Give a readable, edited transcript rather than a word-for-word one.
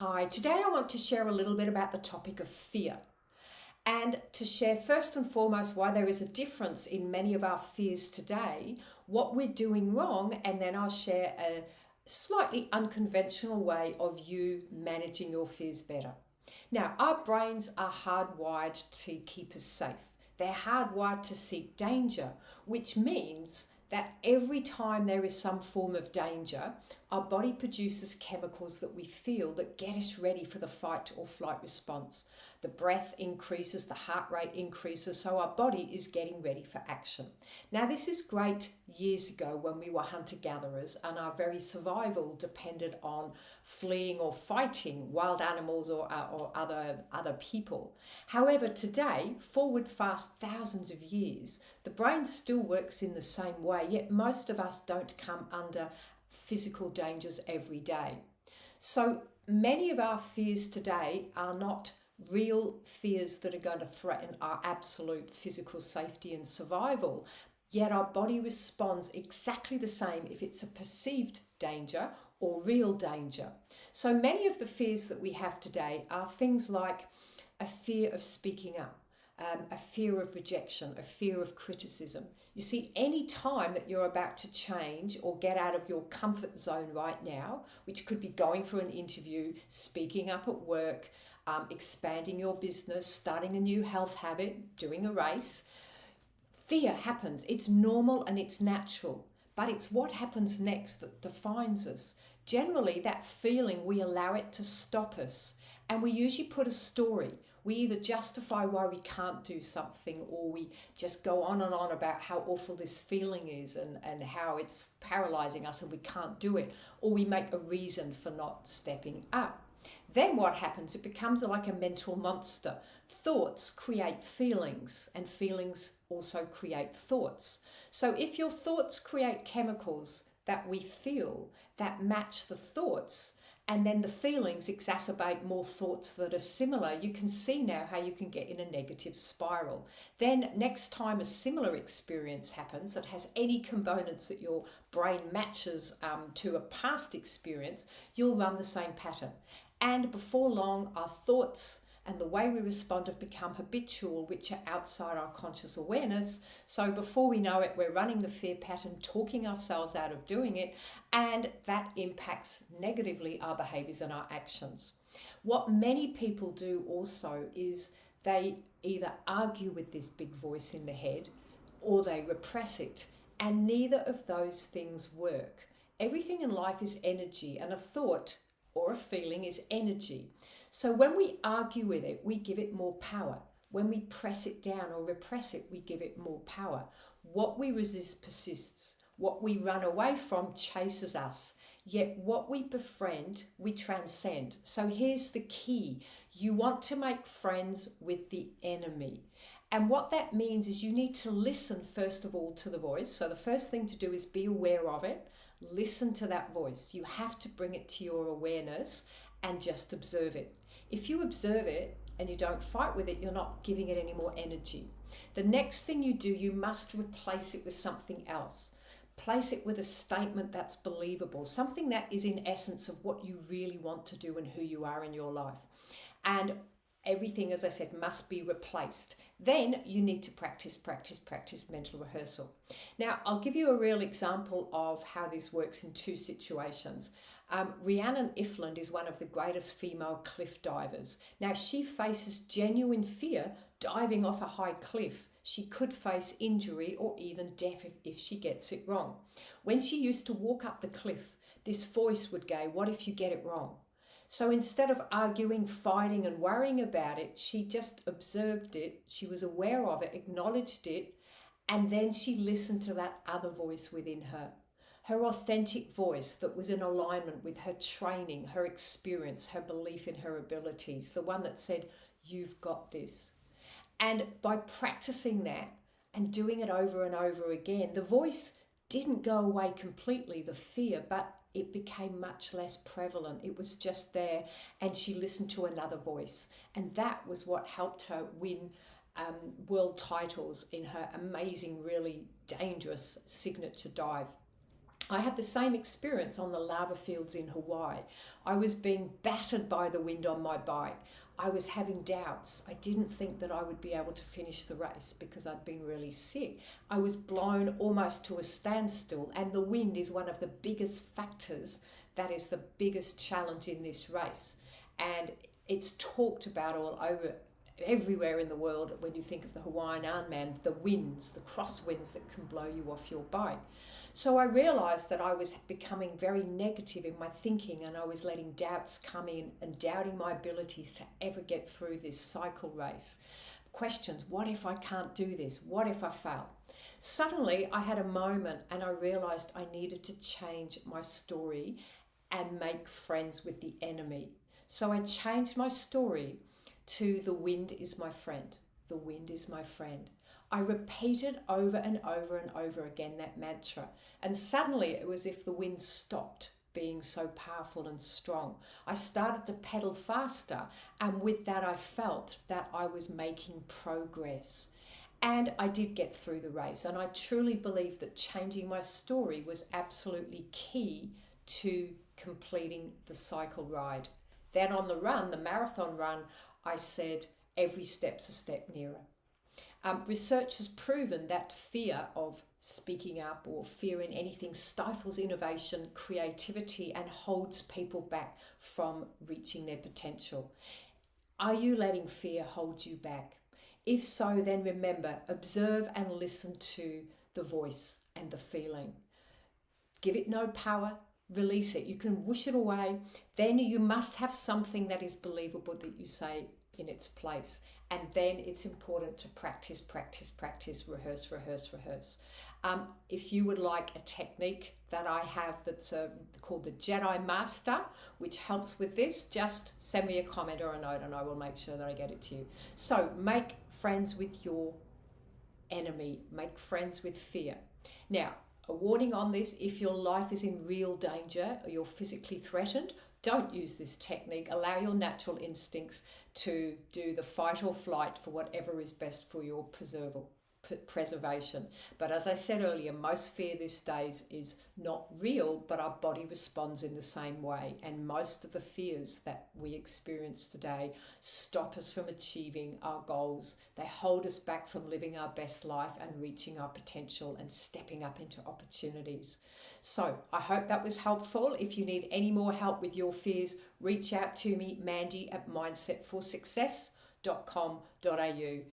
Hi, today I want to share a little bit about the topic of fear and to share first and foremost why there is a difference in many of our fears today, what we're doing wrong, and then I'll share a slightly unconventional way of you managing your fears better. Now, our brains are hardwired to keep us safe. They're hardwired to seek danger, which means that every time there is some form of danger, our body produces chemicals that we feel that get us ready for the fight or flight response. The breath increases, the heart rate increases, so our body is getting ready for action. Now, this is great years ago when we were hunter gatherers and our very survival depended on fleeing or fighting wild animals or other people. However, today, forward fast thousands of years, the brain still works in the same way, yet most of us don't come under physical dangers every day. So many of our fears today are not real fears that are going to threaten our absolute physical safety and survival. Yet our body responds exactly the same if it's a perceived danger or real danger. So many of the fears that we have today are things like a fear of speaking up, a fear of rejection, a fear of criticism. You see, any time that you're about to change or get out of your comfort zone right now, which could be going for an interview, speaking up at work, expanding your business, starting a new health habit, doing a race, fear happens. It's normal and it's natural, but it's what happens next that defines us. Generally, that feeling, we allow it to stop us, and we usually put a story. We either justify why we can't do something, or we just go on and on about how awful this feeling is and how it's paralyzing us and we can't do it, or we make a reason for not stepping up. Then what happens? It becomes like a mental monster. Thoughts create feelings, and feelings also create thoughts. So if your thoughts create chemicals that we feel that match the thoughts, and then the feelings exacerbate more thoughts that are similar, you can see now how you can get in a negative spiral. Then next time a similar experience happens that has any components that your brain matches to a past experience, you'll run the same pattern. And before long, our thoughts and the way we respond have become habitual, which are outside our conscious awareness. So before we know it, we're running the fear pattern, talking ourselves out of doing it, and that impacts negatively our behaviors and our actions. What many people do also is they either argue with this big voice in the head or they repress it, and neither of those things work. Everything in life is energy, and a thought or a feeling is energy. So when we argue with it, we give it more power. When we press it down or repress it, we give it more power. What we resist persists. What we run away from chases us. Yet what we befriend, we transcend. So here's the key. You want to make friends with the enemy. And what that means is you need to listen first of all to the voice. So the first thing to do is be aware of it. Listen to that voice. You have to bring it to your awareness and just observe it. If you observe it and you don't fight with it, you're not giving it any more energy. The next thing you do, you must replace it with something else. Place it with a statement that's believable, something that is in essence of what you really want to do and who you are in your life. And everything, as I said, must be replaced. Then you need to practice mental rehearsal. Now, I'll give you a real example of how this works in two situations. Rhiannon Ifland is one of the greatest female cliff divers. Now, she faces genuine fear diving off a high cliff. She could face injury or even death if she gets it wrong. When she used to walk up the cliff, this voice would go, "What if you get it wrong?" So instead of arguing, fighting, and worrying about it, she just observed it. She was aware of it, acknowledged it, and then she listened to that other voice within her. Her authentic voice that was in alignment with her training, her experience, her belief in her abilities, the one that said, "You've got this." And by practicing that and doing it over and over again, the voice didn't go away completely, the fear, but it became much less prevalent. It was just there, and she listened to another voice. And that was what helped her win world titles in her amazing, really dangerous signature dive. I had the same experience on the lava fields in Hawaii. I was being battered by the wind on my bike. I was having doubts. I didn't think that I would be able to finish the race because I'd been really sick. I was blown almost to a standstill, and the wind is one of the biggest factors, that is the biggest challenge in this race. And it's talked about all over everywhere in the world when you think of the Hawaiian Ironman, the winds, the crosswinds that can blow you off your bike. So I realized that I was becoming very negative in my thinking, and I was letting doubts come in and doubting my abilities to ever get through this cycle race. Questions: what if I can't do this? What if I fail? Suddenly I had a moment and I realized I needed to change my story and make friends with the enemy. So I changed my story to the wind is my friend. The wind is my friend. I repeated over and over and over again that mantra, and suddenly it was as if the wind stopped being so powerful and strong. I started to pedal faster, and with that I felt that I was making progress. And I did get through the race, and I truly believe that changing my story was absolutely key to completing the cycle ride. Then on the run, the marathon run, I said, every step's a step nearer. Research has proven that fear of speaking up or fear in anything stifles innovation, creativity, and holds people back from reaching their potential. Are you letting fear hold you back? If so, then remember, observe and listen to the voice and the feeling. Give it no power. Release it. You can wish it away. Then you must have something that is believable that you say in its place. And then it's important to practice, rehearse. If you would like a technique that I have that's called the Jedi Master, which helps with this, just send me a comment or a note and I will make sure that I get it to you. So make friends with your enemy. Make friends with fear. Now, a warning on this: if your life is in real danger or you're physically threatened, don't use this technique. Allow your natural instincts to do the fight or flight for whatever is best for your preservation. But as I said earlier, most fear these days is not real, but our body responds in the same way. And most of the fears that we experience today stop us from achieving our goals. They hold us back from living our best life and reaching our potential and stepping up into opportunities. So I hope that was helpful. If you need any more help with your fears, reach out to me, Mandy at mindsetforsuccess.com.au.